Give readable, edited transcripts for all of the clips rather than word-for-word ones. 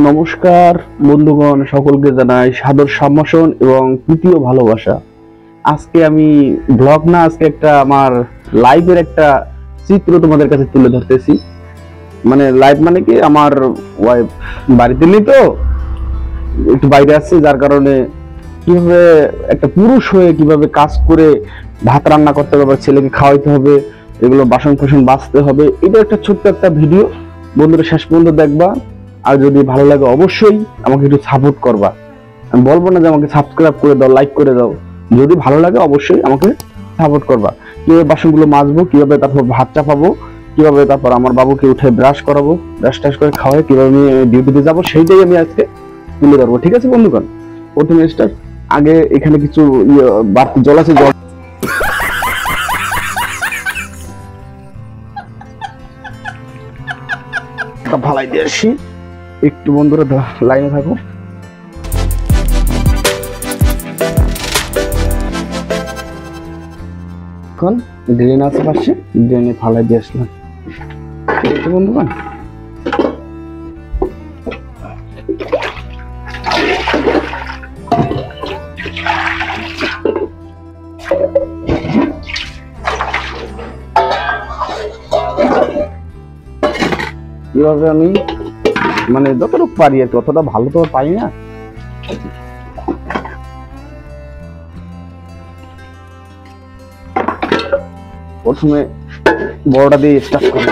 নমস্কার বন্ধুগণ, সকলকে জানাই সাদর সম্ভাষণ এবং প্রীতি ও ভালোবাসা। আজকে আমি ব্লগ না, আজকে একটা আমার লাইভের একটা চিত্র তোমাদের কাছে তুলে ধরতেছি। মানে লাইভ মানে কি, আমার ওয়াইফ বাড়িতে নেই তো, একটু বাইরে আসছে, যার কারণে কিভাবে একটা পুরুষ হয়ে কিভাবে কাজ করে ভাত রান্না করতে হবে, ছেলেকে খাওয়াইতে হবে, এগুলো বাসন কোসন বাঁচতে হবে, এটা একটা ছোট্ট একটা ভিডিও। বন্ধুরা শেষ পর্যন্ত দেখবা, আর যদি ভালো লাগে অবশ্যই আমাকে একটু সাপোর্ট করবা। আমি বলবো না যে আমাকে সাবস্ক্রাইব করে দাও, লাইক করে দাও, যদি ভালো লাগে অবশ্যই আমাকে সাপোর্ট করবা। কিভাবে বাসনগুলো মাজবো, কিভাবে তারপর ভাত চাপাবো, কিভাবে তারপর আমার বাবুকে উঠে ব্রাশ করাবো, ব্রাশ টাশ করে খাওয়াই, কিভাবে আমি ডিউটিতে যাবো, সেইটাই আমি আজকে তুলে ধরবো। ঠিক আছে বন্ধুগণ, প্রথমে স্টার্ট। আগে এখানে কিছু বাড়তি জল আছে, জল ফালাই দিয়ে আসি। একটু বন্ধুরা লাইনে থাকো। এখন ড্রেন আছে পাশে, ড্রেনে ফালাই দিয়ে আসলাম। ঠিক আছে বন্ধুগণ, এভাবে আমি মানে যতটুকু পারি আর কি, অতটা ভালো তো পাই না। প্রথমে বড়টা দিয়ে স্টার্ট করব।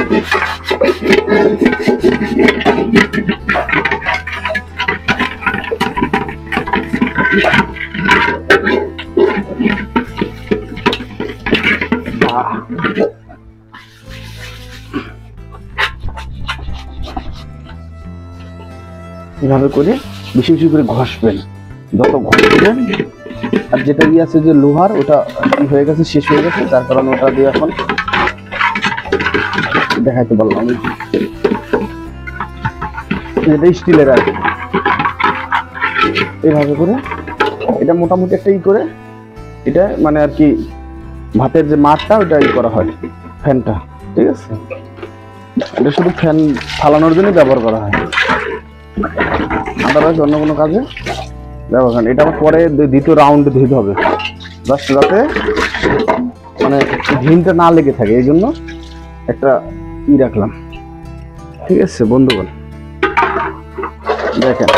এভাবে করে বেশি বেশি করে ঘষবেন, যত ঘষবেন। আর যেটা দিয়ে আছে যে লোহার, ওটা কি হয়ে গেছে, শেষ হয়ে গেছে, যার কারণে ওটা দিয়ে এখন দেখাইতে পারলাম আমি। এটা স্টিলের আর কি। এভাবে করে এটা মোটামুটি একটা ই করে, এটা মানে আর কি ভাতের যে মাঠটা, ওটা ই করা হয়, ফ্যানটা। ঠিক আছে, এটা শুধু ফ্যান ফালানোর জন্য ব্যবহার করা হয়, আদারওয়াইজ অন্য কোনো কাজে ব্যবহার করেন। এটা আবার পরে দ্বিতীয় রাউন্ডে ধুতে হবে, জাস্ট যাতে মানে ঘিনটা না লেগে থাকে, এই জন্য একটা ই রাখলাম। ঠিক আছে বন্ধুগণ, দেখেন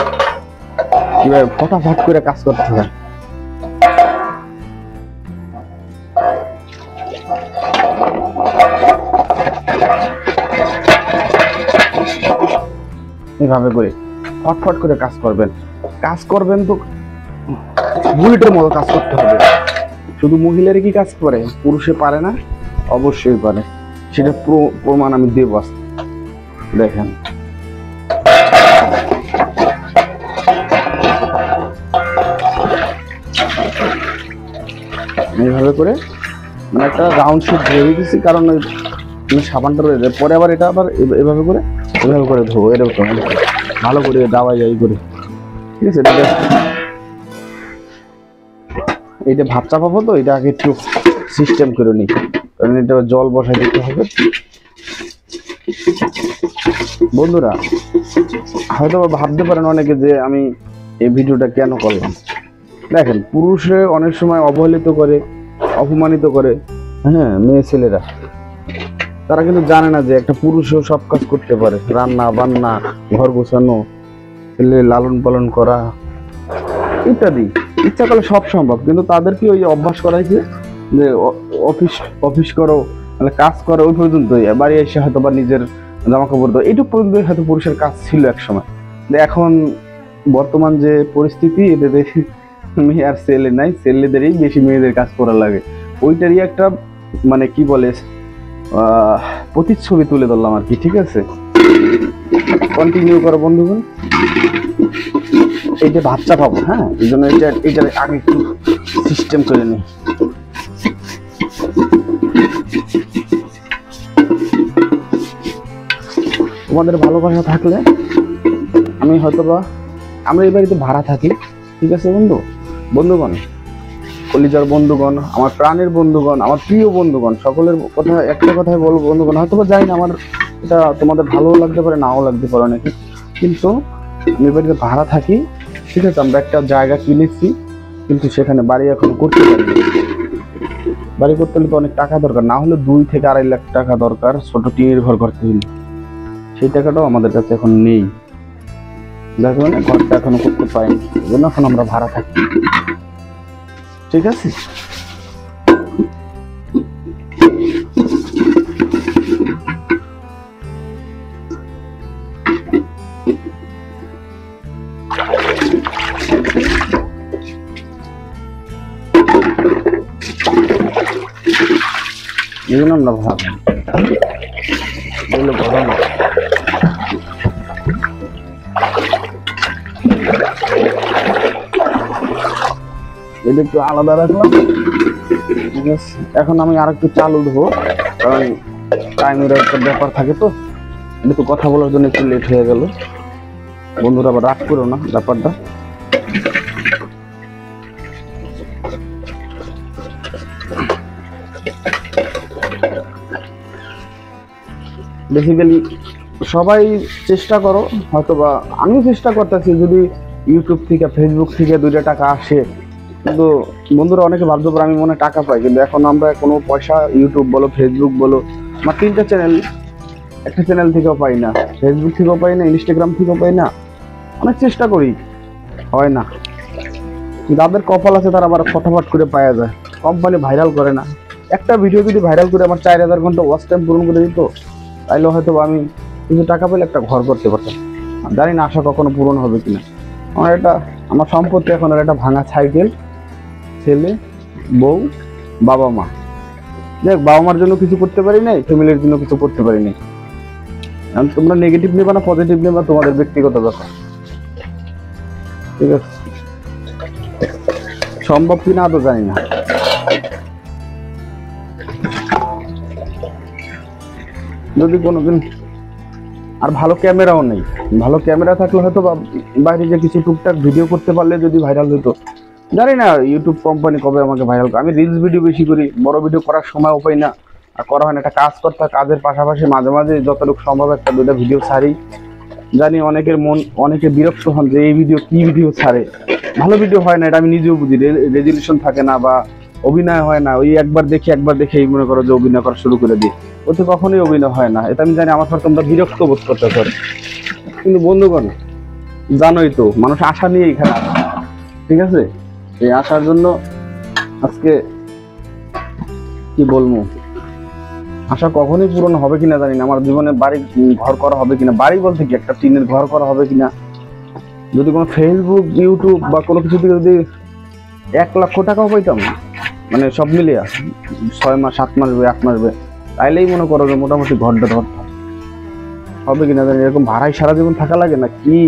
কিভাবে ফটাফট করে কাজ করতে হয়। এভাবে করে ফটফট করে কাজ করবেন তো বুলেটের মতো কাজ করতে হবে। শুধু মহিলারা কি কাজ করে, পুরুষে পারে না? অবশ্যই পারে, সেটা প্রমাণ আমি দেব। দেখেন এইভাবে করে মানে একটা রাউন্ড শেপ ধরে দিতেছি, কারণ সাবানটা রয়ে যায় পরে, আবার এটা আবার এভাবে করে ধোবো, এরকম ভালো করে দাওয়া যায় করে। ঠিক আছে, এইটা ভাত চাপাবো তো, এটা আগে একটু সিস্টেম করে নিই, কারণ এটা জল বসাই দিতে হবে। বন্ধুরা হয়তো ভাবতে পারেন অনেকে যে আমি এই ভিডিওটা কেন করলাম। দেখেন, পুরুষে অনেক সময় অবহেলিত করে, অপমানিত করে, হ্যাঁ, মেয়ে ছেলেরা, তারা কিন্তু জানে না যে একটা পুরুষও সব কাজ করতে পারে, রান্না বান্না, ঘর গোছানো, ছেলে লালন পালন করা ইত্যাদি, ইচ্ছা করলে সব সম্ভব। কিন্তু তাদেরকে ওই অভ্যাস করাইছে যে অফিস করো, মানে কাজ করো, ওই পর্যন্তই, বাড়ি এসে হয়তো বা নিজের জামা কাপড় দাও, এইটুকু পর্যন্ত হয়তো পুরুষের কাজ ছিল এক সময়। এখন বর্তমান যে পরিস্থিতি, এতে দেখি মেয়ে আর ছেলে নাই, ছেলেদেরই বেশি মেয়েদের কাজ করা লাগে। ওইটারই একটা মানে কি বলে প্রতিচ্ছবি তুলে ধরলাম আর কি। ঠিক আছে, কন্টিনিউ করো বন্ধুগণ। এইটা ভাত চাপাবো, হ্যাঁ, এই জন্য এটা আগে একটু সিস্টেম করে নিই। তোমাদের ভালোবাসা থাকলে আমি হয়তোবা, আমরা এই বাড়িতে ভাড়া থাকি। ঠিক আছে বন্ধুগণ, কলিজার বন্ধুগণ, আমার প্রাণের বন্ধুগণ, আমার প্রিয় বন্ধুগণ, সকলের কথা একটা কথাই বলবো বন্ধুগণ, হয়তো জানি না আমার এটা তোমাদের ভালো লাগতে পারে, নাও লাগতে পারে নাকি, কিন্তু আমি বাড়িতে ভাড়া থাকি, ঠিক আছে। আমরা একটা জায়গা কিনেছি, কিন্তু সেখানে বাড়ি এখন করতে পারি। বাড়ি করতে হলে তো অনেক টাকা দরকার, না হলে 2 থেকে 2.5 লাখ টাকা দরকার ছোট টিনের ঘর করতে হলে। সেই টাকাটাও আমাদের কাছে এখন নেই, যার কারণে ঘরটা এখনো করতে পারিনি। এই জন্য এখন আমরা ভাড়া থাকি, ঠিক আছে। এই জন্য আমরা ভাড়া থাকি, বললে ঘটনা। এটা একটু আলাদা রাখলাম, ঠিক আছে। এখন আমি আর একটু চালু দেবো, কারণ টাইমের একটা ব্যাপার থাকে, তো এটা তো কথা বলার জন্য একটু লেট হয়ে গেল। বন্ধুরা আবার রাগ করো না ব্যাপারটা। বেসিক্যালি সবাই চেষ্টা করো, হয়তো বা আমিও চেষ্টা করতেছি, যদি ইউটিউব থেকে ফেসবুক থেকে 2 টাকা আসে। কিন্তু বন্ধুরা অনেকে ভাবতে পারে আমি মনে হয় টাকা পাই, কিন্তু এখন আমরা কোনো পয়সা ইউটিউব বলো ফেসবুক বলো, আমার 3টা চ্যানেল, একটা চ্যানেল থেকেও পাই না, ফেসবুক থেকেও পাই না, ইনস্টাগ্রাম থেকেও পাই না। অনেক চেষ্টা করি, হয় না। যাদের কপাল আছে তারা আবার ফটাফট করে পাওয়া যায়। কোম্পানি ভাইরাল করে না। একটা ভিডিও যদি ভাইরাল করে আমার 4000 ঘন্টা ওয়াচ টাইম পূরণ করে দিত, তাইলে হয়তো আমি কিছু টাকা পেলে একটা ঘর করতে পারতাম। জানি না আশা কখনো পূরণ হবে কিনা। আমার সম্পত্তি এখন আর একটা ভাঙা সাইকেল, ছেলে, বউ, বাবা মা। দেখ, বাবা মার জন্য কিছু করতে পারি নাই, ফ্যামিলির জন্য কিছু করতে পারি নাই। তোমরা নেগেটিভ নেবা না পজিটিভ নেবা তোমাদের ব্যক্তিগত ব্যাপার, ঠিক আছে। সম্ভব কিনা তো জানি না। যদি কোনোদিন, আর ভালো ক্যামেরাও নেই, ভালো ক্যামেরা থাকলে হয়তো বাইরে যে কিছু টুকটাক ভিডিও করতে পারলে যদি ভাইরাল হতো। জানি না ইউটিউব কোম্পানি কবে আমাকে ভাইরাল করে। আমি রিলস ভিডিও বেশি করি, বড় ভিডিও করার সময়ও পাই না, আর করা হয় না। একটা কাজ করতে হয়, কাজের পাশাপাশি মাঝে মাঝে যতটুকু সম্ভব 1-2টা ভিডিও ছাড়ি। জানি অনেকে বিরক্ত হন যে এই ভিডিও কি ভিডিও ছাড়ে, ভালো ভিডিও হয় না, এটা আমি নিজেও বুঝি। রেজুলেশন থাকে না বা অভিনয় হয় না, ওই একবার দেখে এই মনে করো যে অভিনয় করা শুরু করে দিই, ওতে কখনোই অভিনয় হয় না। এটা আমি জানি, আমার পর তোমরা বিরক্ত বোধ করতে পারো, কিন্তু বন্ধুগণ জানোই তো মানুষ আশা নিয়ে এখানে আসে, ঠিক আছে। এই আসার জন্য আজকে কি বলবো, আশা কখনোই পূরণ হবে কিনা জানি না। আমার জীবনে বাড়ি ঘর করা হবে কিনা, বাড়ি বলতে কি একটা টিনের ঘর করা হবে কিনা, যদি কোনো ফেসবুক ইউটিউব বা কোনো কিছু থেকে যদি 1 লক্ষ টাকাও পাইতাম, মানে সব মিলিয়ে 6 মাস 7 মাস 8 মাস, তাইলেই মনে করো যে মোটামুটি ঘরটা ধরতাম। হবে কিনা জানি, এরকম ভাড়ায় সারা জীবন থাকা লাগে না কি,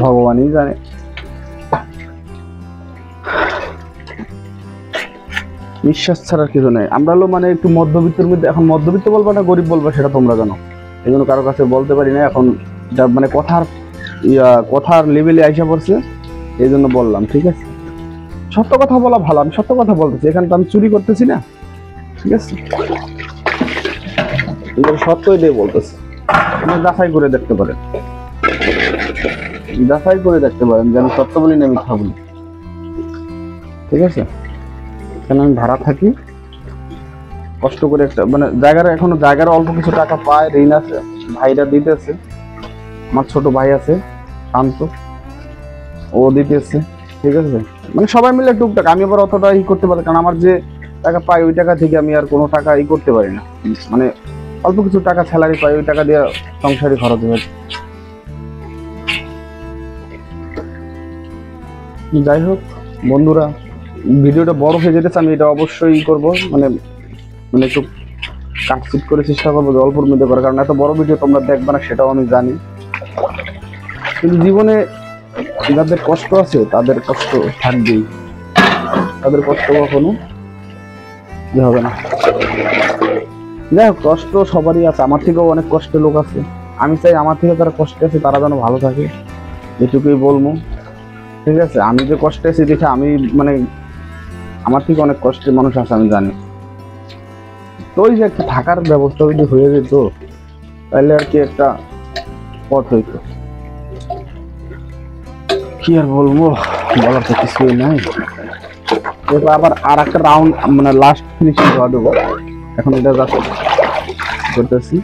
ভগবানই জানে। বিশ্বাস ছাড়ার কিছু নেই। আমরা হলো মানে একটু মধ্যবিত্তের মধ্যে, এখন মধ্যবিত্ত বলবা না গরিব বলবা সেটা তোমরা জানো, এই জন্য কারো কাছে বলতে পারি না। এখন এটা মানে কথার লেভেলে আইসা পড়ছে, এই জন্য বললাম, ঠিক আছে। সত্য কথা বলা ভালো, আমি সত্য কথা বলতেছি, এখানে তো আমি চুরি করতেছি না, ঠিক আছে। সত্যই দিয়ে বলতেছি, যাচাই করে দেখতে পারেন, যে আমি সত্য বলি না মিথ্যা বলি, ঠিক আছে। এখানে আমি ভাড়া থাকি, কষ্ট করে একটা মানে জায়গার অল্প কিছু টাকা পায়, ঋণ আছে, ভাইরা দিতেছে। আমার ছোট ভাই আছে শান্ত, ও দিতেছে, ঠিক আছে। মানে সবাই মিলে টুকটাক, আমি আবার অতটা করতে পারি, কারণ আমার যে টাকা পাই ওই টাকা থেকে আমি আর কোনো টাকা করতে পারি না। মানে অল্প কিছু টাকা স্যালারি পাই, ওই টাকা দিয়ে সংসারে খরচ হয়। যাই হোক বন্ধুরা, ভিডিওটা বড় হয়ে যেতেছে, আমি এটা অবশ্যই করব, মানে একটু কাটছিট করে চেষ্টা করবো অল্পর মধ্যে করার, কারণ এত বড় ভিডিও তোমরা দেখবে না সেটাও আমি জানি। কিন্তু জীবনে যাদের কষ্ট আছে তাদের কষ্ট থাকবেই, তাদের কষ্ট কখনো হবে না। যাই হোক, কষ্ট সবারই আছে, আমার থেকেও অনেক কষ্টের লোক আছে। আমি চাই আমার থেকে যারা কষ্টে আছে তারা যেন ভালো থাকে, এটুকুই বলবো, ঠিক আছে। আমি যে কষ্টে আছি দেখে আমি মানে আমার থেকে অনেক কষ্টের মানুষ আছে আমি জানি। তো ওই যে একটা থাকার ব্যবস্থা যদি হয়ে যেত তাহলে আর কি একটা পথ হইতো। কি আর বলবো, বলার তো কিছুই নাই। এরপর আবার আর একটা রাউন্ড মানে লাস্ট ফিনিশিং দেওয়া দেবো। এখন এটা জাস্ট করতেছি।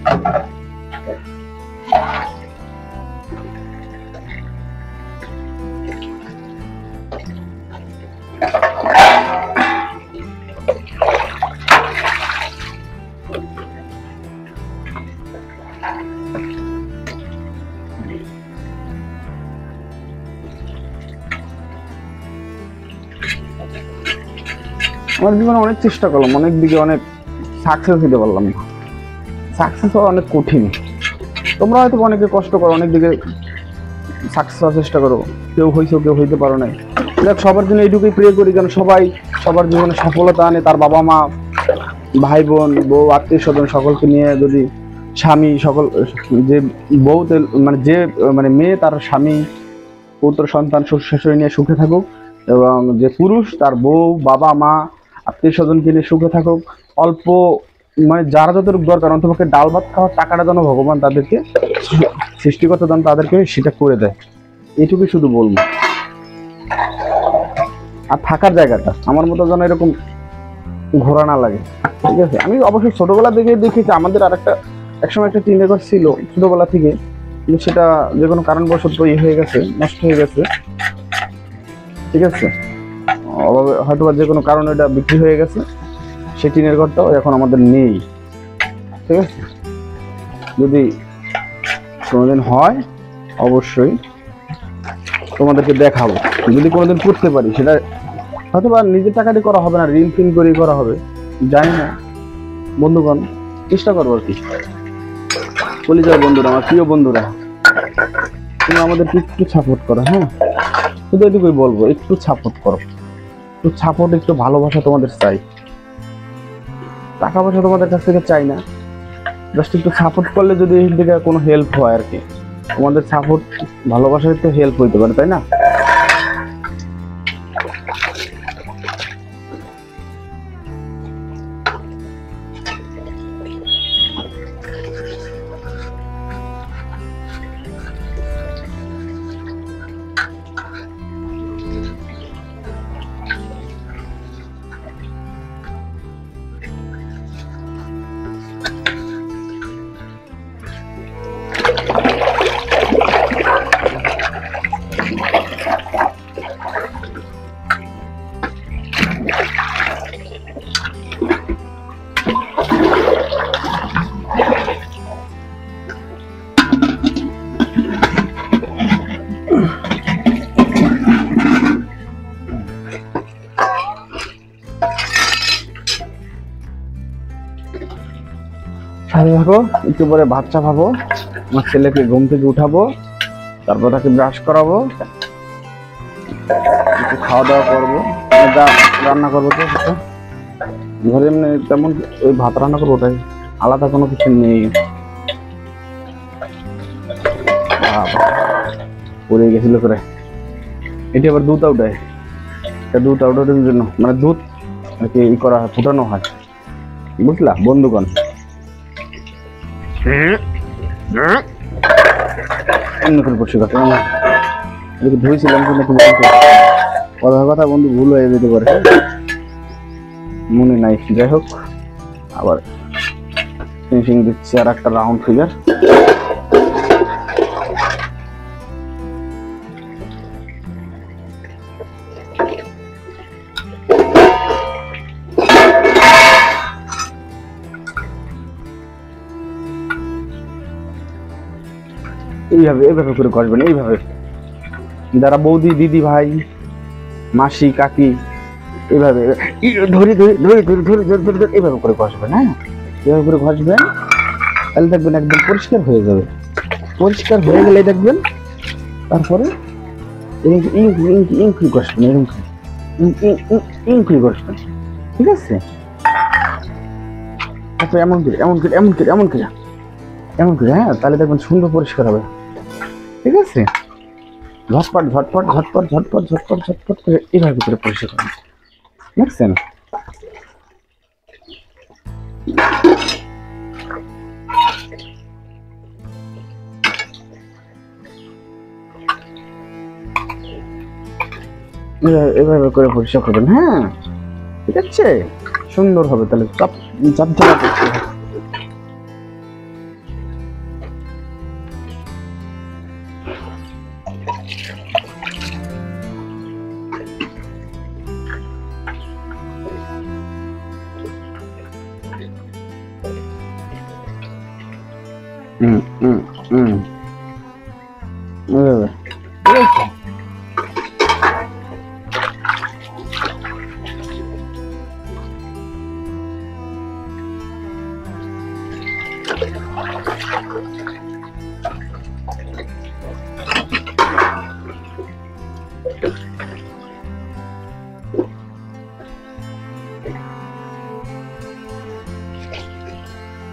আমার জীবনে অনেক চেষ্টা করলাম, অনেক দিকে অনেক সাকসেস হতে পারলাম না। সাকসেস হওয়া অনেক কঠিন। তোমরা হয়তো অনেকে কষ্ট করো, অনেক দিকে সাকসেস হওয়ার চেষ্টা করো, কেউ হয়েছে কেউ হইতে পারো নাই। দেখ, সবার জন্য এইটুকুই প্রে করি যেন সবাই সবার জীবনে সফলতা আনে। তার বাবা মা, ভাই বোন, বউ, আত্মীয় স্বজন সকলকে নিয়ে, যদি স্বামী সকল যে বউ মানে যে মানে মেয়ে তার স্বামী, পুত্র সন্তান, শ্বশুর শাশুড়ি নিয়ে সুখে থাকুক, এবং যে পুরুষ তার বউ, বাবা মা, আত্মীয় স্বজনকে নিয়ে সুখে থাকুক। অল্প মানে যারা যতটুকু দরকার, অন্তপক্ষে ডাল ভাত খাওয়ার টাকাটা যেন ভগবান তাদেরকে, সৃষ্টিকর্তা যেন তাদেরকে সেটা করে দেয়, এইটুকুই শুধু বলবো। আর থাকার জায়গাটা আমার মতো যেন এরকম ঘোরা না লাগে, ঠিক আছে? আমি অবশ্যই ছোটবেলা থেকে দেখেছি, আমাদের আর একটা একসময় একটা টিনের ঘর ছিল ছোটবেলা থেকে, কিন্তু সেটা যে কোনো কারণবশত হয়ে গেছে, নষ্ট হয়ে গেছে, ঠিক আছে? হয়তো যে কোনো কারণে এটা বিক্রি হয়ে গেছে, সেই টিনের ঘরটাও এখন আমাদের নেই, ঠিক আছে? যদি কোনোদিন হয় অবশ্যই তোমাদেরকে দেখাবো, যদি কোনোদিন করতে পারি। সেটা হয়তো বা নিজের টাকা দিয়ে করা হবে না, ঋণ ফিন করে করা হবে, জানি না। বন্ধুগণ, চেষ্টা করবো আর কি। বলি যাও বন্ধুরা, আমার প্রিয় বন্ধুরা, তুমি আমাদেরকে একটু সাপোর্ট করো, হ্যাঁ? শুধু এটুকুই বলবো, একটু সাপোর্ট করো, একটু সাপোর্ট, একটু ভালোবাসা তোমাদের চাই। টাকা পয়সা তোমাদের কাছ থেকে চাই না, জাস্ট একটু সাপোর্ট করলে যদি এই দিকে কোনো হেল্প হয় আর কি। তোমাদের সাপোর্ট, ভালোবাসার তো হেল্প হইতে পারে, তাই না? সাথে থাকো, একটু পরে ভাত চাপাবো, আমার ছেলেকে ঘুম থেকে উঠাবো, তারপর তাকে ব্রাশ করাবো, একটু খাওয়া দাওয়া করবো, যা রান্না করবো। তো সেটা ঘরে এমনি তেমন ওই ভাত রান্না করবো, ওটাই, আলাদা কোনো কিছু নেই। পড়ে গেছিল করে, এটি আবার দুধ আউটায়, এটা দুধ আউটার জন্য, মানে দুধ আর কি ই করা হয়, ফুটানো হয়, বুঝলা বন্ধুগণ? অন্য করে পড়ছে কথা, এদিকে ধুয়েছিলাম কিন্তু কথা কথা বন্ধু ভুল হয়ে যেতে পারে, মনে নাই। যাই হোক, আবার ফিনিশিং দিচ্ছি আর একটা রাউন্ড ফিগার। এইভাবে এইভাবে করে করবেন, এইভাবে। যারা বৌদি, দিদি, ভাই, মাসি, কাকি, এইভাবে ধরে ধরে ধরে ধরে ধরে ধরে ধরে ধরে এইভাবে করে ঘষবেন, হ্যাঁ? এভাবে করে ঘষবেন, তাহলে দেখবেন একদম পরিষ্কার হয়ে যাবে। পরিষ্কার হয়ে গেলে দেখবেন, তারপরে ইঙ্কি ঘষবেন, এরকম ইঙ্কি ঘষবেন, ঠিক আছে? তারপরে এমন করে এমন করে এমন করে এমন করে এমন করে, হ্যাঁ? তাহলে দেখবেন সুন্দর পরিষ্কার হবে, ঠিক আছে? ঝটপট ঝটপট ঝটপট ঝটপট ঝটপট ঝটপট করে এইভাবে করে পরিষ্কার করবেন, দেখছেন? এভাবে করে পরিষ্কার করবেন। হ্যাঁ, ঠিক আছে, সুন্দর হবে। তাহলে চাপ চাপ ঝালা করতে হবে। হুম হুম হুম এভাবে। ঠিক আছে?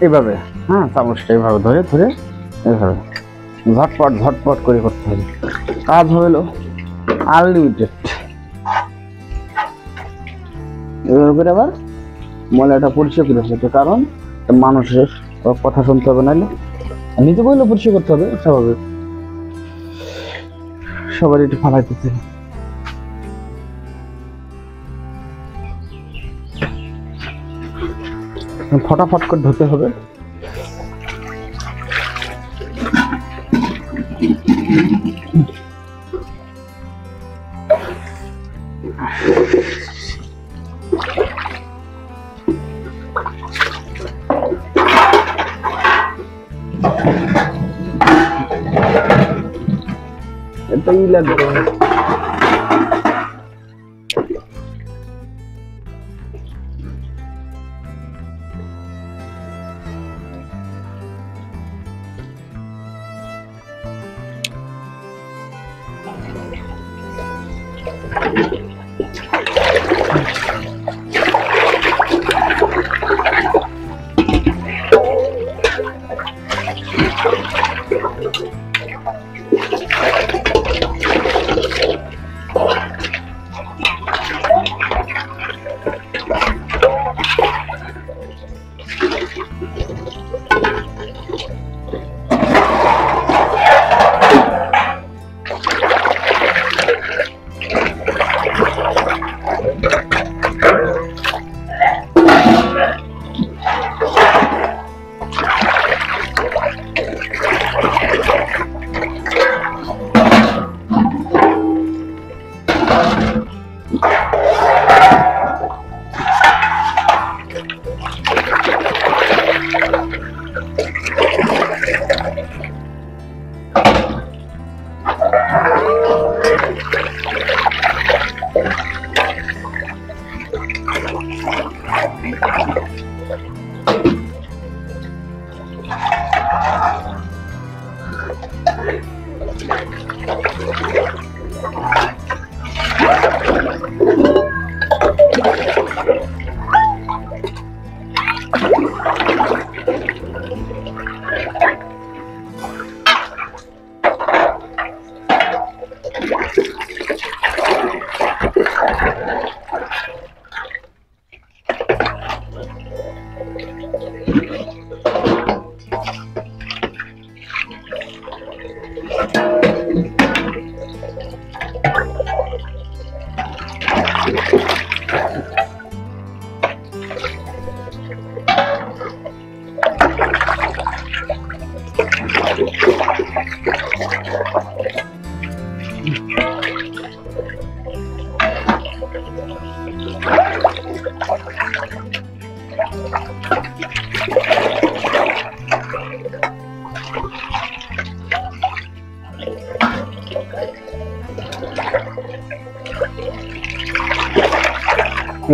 এইভাবে, হ্যাঁ, চামচটা এইভাবে ধরে ধরে এইভাবে ঝটপট ঝটপট করে করতে হবে। কাজ হলো আনলিমিটেড। এভাবে করে আবার ময়লাটা পরিষ্কার করে ফেলতে, কারণ মানুষের কথা শুনতে হবে, নাইলে নিজে বইলে পরিষ্কার করতে হবে। স্বাভাবিক, সবার একটু ফালাইতেছে। ফটাফট করে ধুতে হবে। এটাই লাগবে।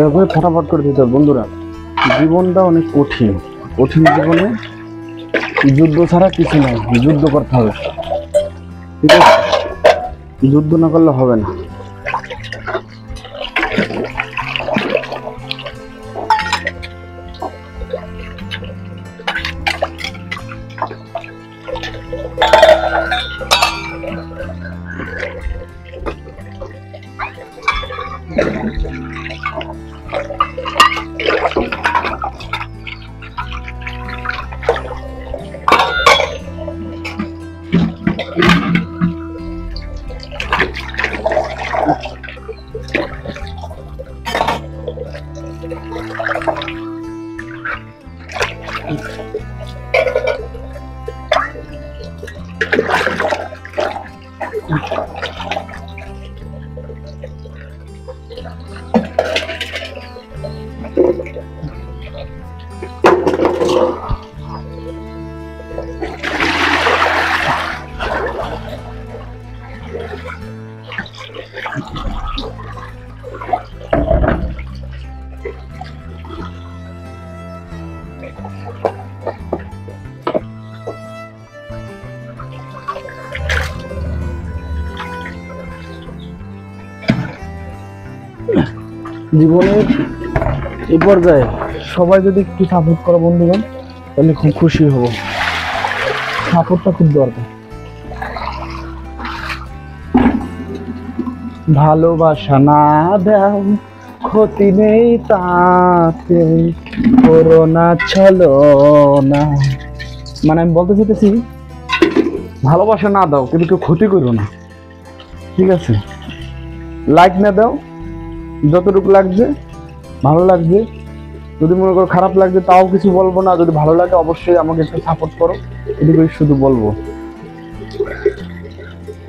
এভাবে ফটাফট করে দিতে হবে। বন্ধুরা, জীবনটা অনেক কঠিন। কঠিন জীবনে যুদ্ধ ছাড়া কিছু নাই, যুদ্ধ করতে হবে। ঠিক আছে? যুদ্ধ না করলে হবে না। জীবনের এই পর্যায়ে সবাই যদি একটু সাপোর্ট করে বন্ধুগণ, তাহলে খুব খুশি হব। সাপোর্টটা খুব দরকার। ভালোবাসা না দাও, ক্ষতি নেই তাতে, করোনা চলো না। মানে আমি বলতে চাইতেছি, ভালোবাসা না দাও কিন্তু কেউ ক্ষতি করো না, ঠিক আছে? লাইক না দাও, যতটুকু লাগছে ভালো লাগছে, যদি মনে করো খারাপ লাগছে তাও কিছু বলবো না, যদি ভালো লাগে অবশ্যই আমাকে একটু সাপোর্ট করো, এটুকুই শুধু বলবো,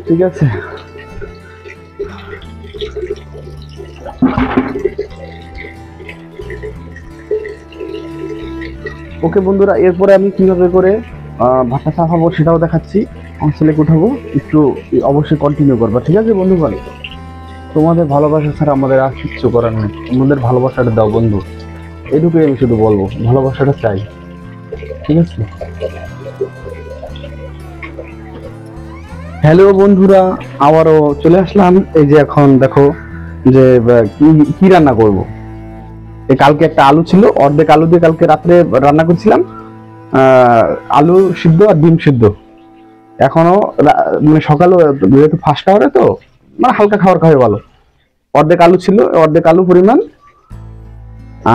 ঠিক আছে? ওকে বন্ধুরা, এরপরে আমি কিভাবে করে ভাতটা চাপাবো সেটাও দেখাচ্ছি। আমার ছেলেকে উঠাবো, একটু অবশ্যই কন্টিনিউ করবা, ঠিক আছে বন্ধুগণ? তোমাদের ভালোবাসা ছাড়া আমাদের আর কিচ্ছু করার নেই, তোমাদের ভালোবাসাটা দাও বন্ধু, এটুকুই আমি শুধু বলবো, ভালোবাসাটা চাই, ঠিক আছে? হ্যালো বন্ধুরা, আবারও চলে আসলাম। এই যে এখন দেখো যে কি রান্না করব। এই কালকে একটা আলু ছিল, অর্ধেক আলু দিয়ে কালকে রাত্রে রান্না করছিলাম, আলু সিদ্ধ আর ডিম সিদ্ধ। এখনো মানে সকালে যেহেতু ফার্স্ট আওয়ারে তো মানে হালকা খাবার খাওয়া ভালো। অর্ধেক আলু ছিল, অর্ধেক আলু পরিমাণ,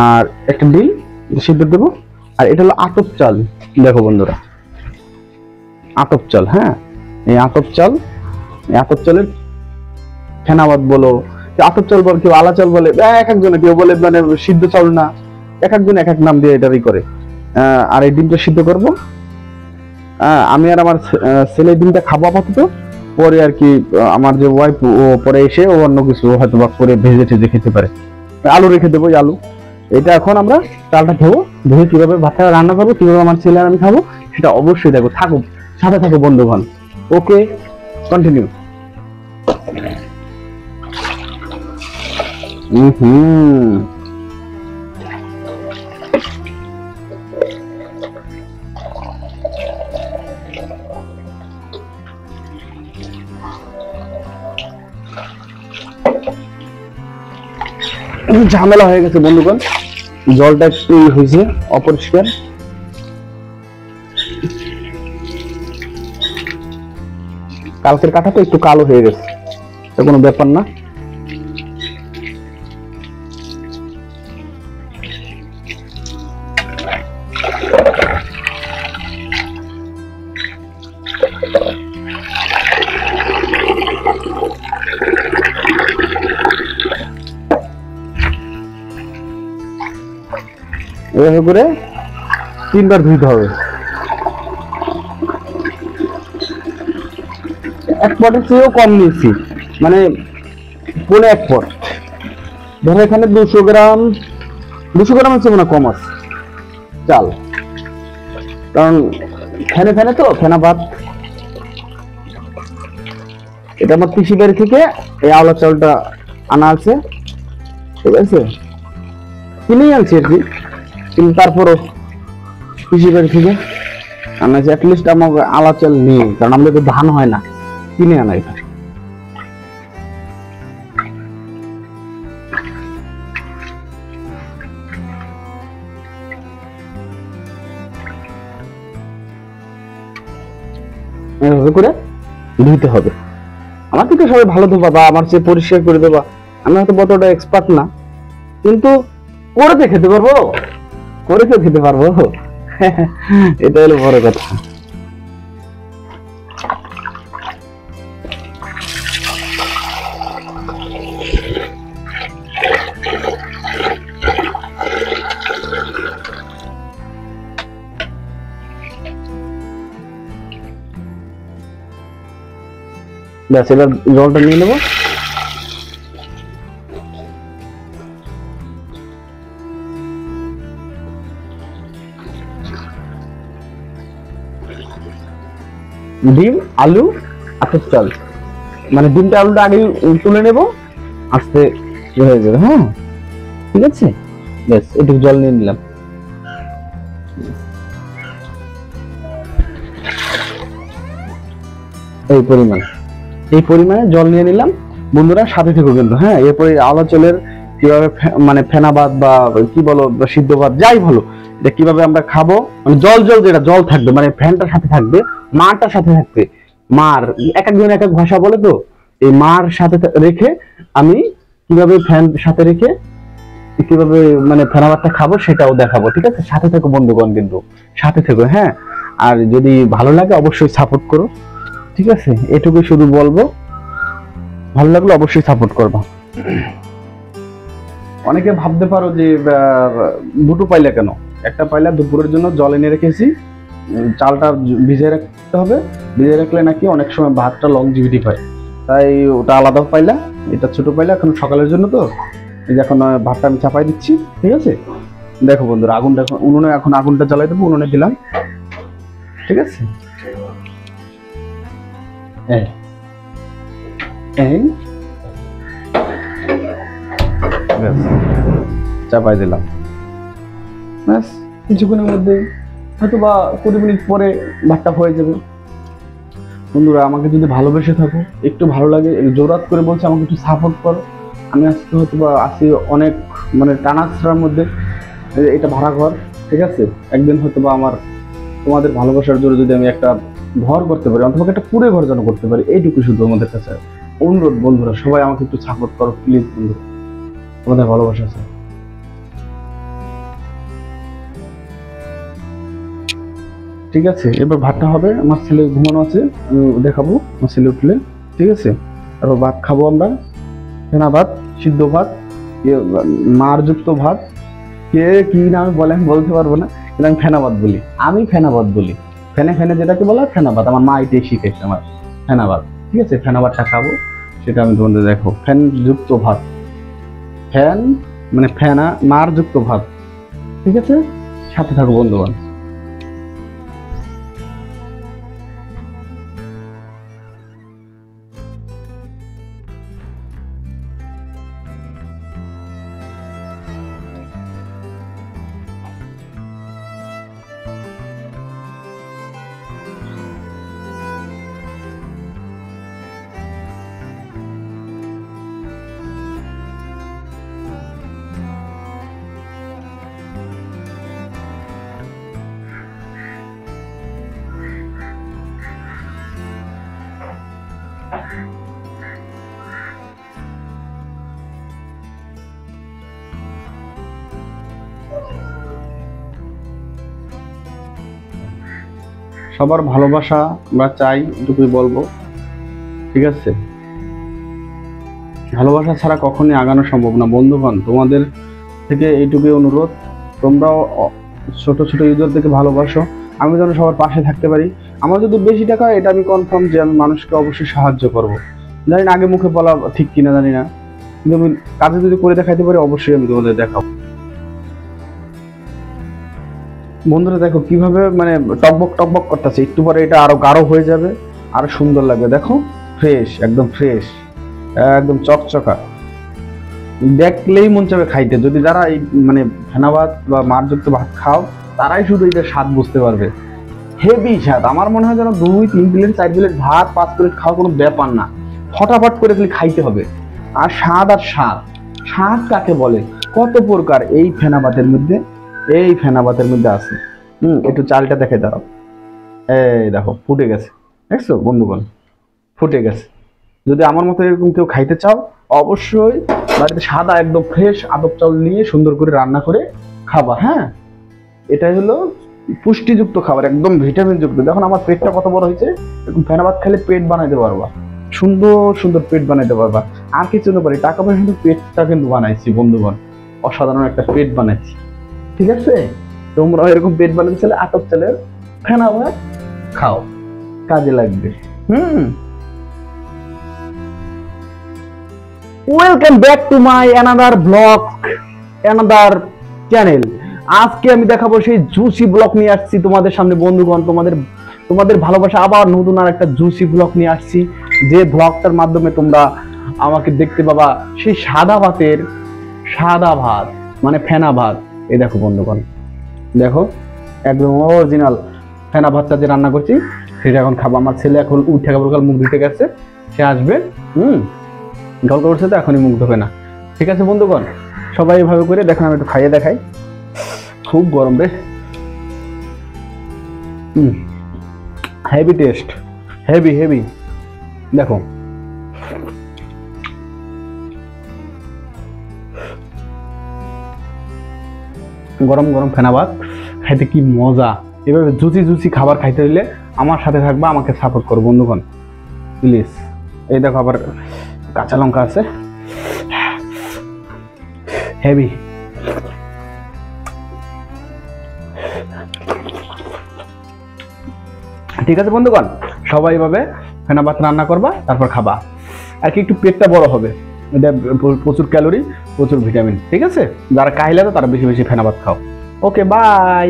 আর একটা ডিম সিদ্ধ দেবো। আর এটা হলো আতপ চাল, দেখো বন্ধুরা, আতপ চাল। হ্যাঁ, এই আতপ চাল, আতপ চালের ফেনাবাদ বলো, আতপ চাল বলে, কেউ আলা চাল বলে, এক একজনে, কেউ বলে মানে সিদ্ধ চাল না, এক একজন এক এক নাম দিয়ে এটারই করে। আর এই ডিমটা সিদ্ধ করবো। আমি আর আমার ছেলে ডিমটা খাবো আপাতত, পরে আর কি আমার যে ওয়াইফ ও পরে এসে ও অন্য কিছু হয়তো বা করে ভেজে টেজে খেতে পারে। আলু রেখে দেবো, আলু। এটা এখন আমরা চালটা খাবো, ভেজে কিভাবে ভাতটা রান্না করবো, কিভাবে আমার ছেলে আর আমি খাবো সেটা অবশ্যই দেখো, থাকো সাথে থাকো বন্ধুগণ। ওকে, কন্টিনিউ। ঝামেলা হয়ে গেছে বন্ধুগণ, জলটা একটু হয়েছে অপরিষ্কার। কালকের কাঁটা তো একটু কালো হয়ে গেছে, এটা কোনো ব্যাপার না। এভাবে করে 3বার ধুইতে হবে। এক পটের চেয়েও কম নিয়েছি, মানে 1.5 পট। ধরো এখানে 200 গ্রাম, 200 গ্রামের চেয়ে মনে কম আছে চাল, কারণ ফেনে ফেনে তো ফেনা ভাত। এটা আমার কৃষি বাড়ি থেকে এই আওলা চালটা আনা আছে, ঠিক আছে? কিনেই আনছি আর কি, কিন্তু তারপরও কৃষি বাড়ি থেকে আনা আছে। অ্যাটলিস্ট আমার আলা চাল নেই, কারণ আমাদের তো ধান হয় না, কিনে আনা এটা। এভাবে করে ধুইতে হবে। আমার থেকে সবাই ভালো ধোবা বা আমার চেয়ে পরিষ্কার করে দেবা, আমি হয়তো বতটা এক্সপার্ট না, কিন্তু করে তো খেতে পারবো, করে তো খেতে পারবো, এটা হলো বড় কথা। ব্যাস, এবার জলটা নিয়ে নেবো। ডিম, আলু, আতপ চাল, মানে ডিমটা আলুটা আগে তুলে নেব, আস্তে হয়ে যাবে। হ্যাঁ, ঠিক আছে। ব্যাস, একটু জল নিয়ে নিলাম। এই পরিমাণে জল নিয়ে নিলাম। বন্ধুরা সাথে থেকো কিন্তু। হ্যাঁ, এরপরে আলো চলের কিভাবে মানে ফেনা ভাত বা কি বলো সিদ্ধ ভাত যাই বলো, এটা কিভাবে আমরা খাবো, মানে জল জল যেটা জল থাকবে, মানে ফ্যানটার সাথে থাকবে, মারটার সাথে থাকবে। মার এক একজন এক এক ভাষা বলে, তো এই মার সাথে রেখে আমি কিভাবে ফ্যান সাথে রেখে কিভাবে মানে ফেনা ভাতটা খাবো সেটাও দেখাবো। ঠিক আছে, সাথে থেকো বন্ধুগণ, কিন্তু সাথে থেকো। হ্যাঁ, আর যদি ভালো লাগে অবশ্যই সাপোর্ট করো। ঠিক আছে, এটুকুই শুধু বলবো, ভালো লাগলে অবশ্যই সাপোর্ট করবা। অনেকে ভাবতে পারো যে দুটো পাইলা কেন, একটা পাইলা দুপুরের জন্য জল এনে রেখেছি, চালটা ভিজিয়ে রাখতে হবে, ভিজিয়ে রাখলে নাকি অনেক সময় ভাতটা লংজিভিটি পায়, তাই ওটা আলাদা পাইলা, এটা ছোট পাইলা। এখন সকালের জন্য তো এই যে এখন ভাতটা আমি চাপাই দিচ্ছি। ঠিক আছে, দেখো বন্ধুরা, আগুনটা উনুনে, এখন আগুনটা জ্বালাই দেবো, উনুনে দিলাম। ঠিক আছে, চাপাই দিলাম। ব্যাস, কিছুক্ষণের মধ্যে হয়তো বা 20 মিনিট পরে ভাতটা হয়ে যাবে। বন্ধুরা, আমাকে যদি ভালোবেসে থাকো, একটু ভালো লাগে, জোরাত করে বলছে আমাকে একটু সাপোর্ট করো। আমি আজকে হয়তো বা আসি অনেক মানে টানাছড়ার মধ্যে, এটা ভাড়া ঘর। ঠিক আছে, একদিন হয়তো বা আমার তোমাদের ভালোবাসার জোরে যদি আমি একটা ঘর করতে পারি, অন্তত একটা পুরো ঘর যেন করতে পারি, এইটুকু শুধু আমাদের কাছে অনুরোধ। বন্ধুরা সবাই আমাকে একটু সাপোর্ট করো প্লিজ। বন্ধু, তোমাদের ভালোবাসা আছে। ঠিক আছে, এবার ভাতটা হবে। আমার ছেলে ঘুমানো আছে, দেখাবো আমার ছেলে উঠলে। ঠিক আছে, তারপর ভাত খাবো আমরা, ফেনা ভাত, সিদ্ধ ভাত, মারযুক্ত ভাত, কে কি নামে বলে আমি বলতে পারবো না, কিন্তু আমি ফেনা ভাত বলি। আমি ফেনা ভাত বলি, ফেনে ফেনে যেটাকে বলা ফেনা ভাত, আমার মা এটাই শিখেছে আমার, ফেনা ভাত। ঠিক আছে, ফেনা ভাতটা খাবো, সেটা আমি তোমাদের দেখো। ফ্যান যুক্ত ভাত, ফ্যান মানে ফেনা মার যুক্ত ভাত। ঠিক আছে, সাথে থাকো বন্ধুগণ। সবার ভালোবাসা আমরা চাই, এটুকুই বলবো। ঠিক আছে, ভালোবাসা ছাড়া কখনই আগানো সম্ভব না। বন্ধুগণ, তোমাদের থেকে এইটুকুই অনুরোধ, তোমরাও ছোট ছোট ইউজারদেরকে ভালোবাসো, আমি যেন সবার পাশে থাকতে পারি। আমার যদি বেশি টাকা হয়, এটা আমি কনফার্ম যে আমি মানুষকে অবশ্যই সাহায্য করব। জানি না আগে মুখে বলা ঠিক কিনা জানি না, কিন্তু আমি কাজে যদি করে দেখাইতে পারি অবশ্যই আমি তোমাদের দেখাবো। বন্ধুরা দেখো কিভাবে মানে টকবক টকবক করতেছে, একটু পরে এটা আরো গাঢ় হয়ে যাবে, আরো সুন্দর লাগবে। দেখো ফ্রেশ, একদম ফ্রেশ, একদম চকচকা, দেখলেই মন চাবে খাইতে। যদি যারা এই মানে ফেনা ভাত বা মারযুক্ত ভাত খাও, তারাই শুধু এটার স্বাদ বুঝতে পারবে। হেভি স্বাদ। আমার মনে হয় যেন 2-3 প্লেট 4 প্লেট ভাত 5 প্লেট খাওয়া কোনো ব্যাপার না, ফটাফট করে খালি খাইতে হবে। আর স্বাদ, আর স্বাদ, স্বাদ কাকে বলে, কত প্রকার এই ফেনা ভাতের মধ্যে, এই ফেনা ভাতের মধ্যে আছে। একটু চালটা দেখে দাঁড়াও, এই দেখো ফুটে গেছে, দেখছো বন্ধুগণ, ফুটে গেছে। যদি আমার মতো এরকম কেউ খাইতে চাও, অবশ্যই বাড়িতে সাদা একদম ফ্রেশ আদব চাল নিয়ে সুন্দর করে রান্না করে খাবা। হ্যাঁ, এটাই হলো পুষ্টিযুক্ত খাবার, একদম ভিটামিন যুক্ত। দেখুন আমার পেটটা কত বড় হয়েছে, এরকম ফেনা ভাত খেলে পেট বানাইতে পারবা, সুন্দর সুন্দর পেট বানাইতে পারবা। আর কিছু না পারি, টাকা পয়সা কিন্তু পেটটা কিন্তু বানাইছি বন্ধুগণ, অসাধারণ একটা পেট বানাইছি। ঠিক আছে, তোমরা এরকম পেট বানাতে চাইলে আতপ চালের ফেনা ভাত খাও, কাজে লাগবে। Welcome back to my another blog, another channel. আজকে আমি দেখাবো সেই জুসি ব্লগ নিয়ে আসছি তোমাদের সামনে বন্ধুগণ। তোমাদের ভালোবাসা আবার নতুন আর একটা জুসি ব্লগ নিয়ে আসছি, যে ব্লগটার মাধ্যমে তোমরা আমাকে দেখতে পাবা সেই সাদা ভাত মানে ফেনা ভাত। এই দেখো বন্ধুগণ, দেখো একদম অরিজিনাল ফেনা ভাতটা যে রান্না করছি সেটা এখন খাবো। আমার ছেলে এখন উঠে কাল মুখ ধুতে গেছে, সে আসবে গল্প করছে তো এখনই মুখ ধোবে না। ঠিক আছে বন্ধুগণ, সবাই এভাবে করে দেখুন, আমি একটু খাইয়ে দেখাই। খুব গরম রে, হেভি টেস্ট, হেভি দেখো। গরম গরম ফেনা ভাত খাইতে কি মজা। এভাবে জুসি খাবার খাইতে হইলে আমার সাথে থাকবা, আমাকে সাপোর্ট করো বন্ধুগণ প্লিজ। এই দেখো আবার কাঁচা লঙ্কা আছে, হেভি। ঠিক আছে বন্ধুগণ, সবাই এভাবে ফেনা ভাত রান্না করবা, তারপর খাবা। আর কি একটু পেটটা বড় হবে, এটা প্রচুর ক্যালোরি, প্রচুর ভিটামিন। ঠিক আছে, যারা কাহিলা তারা বেশি বেশি ফেনা ভাত খাও। Okay bye.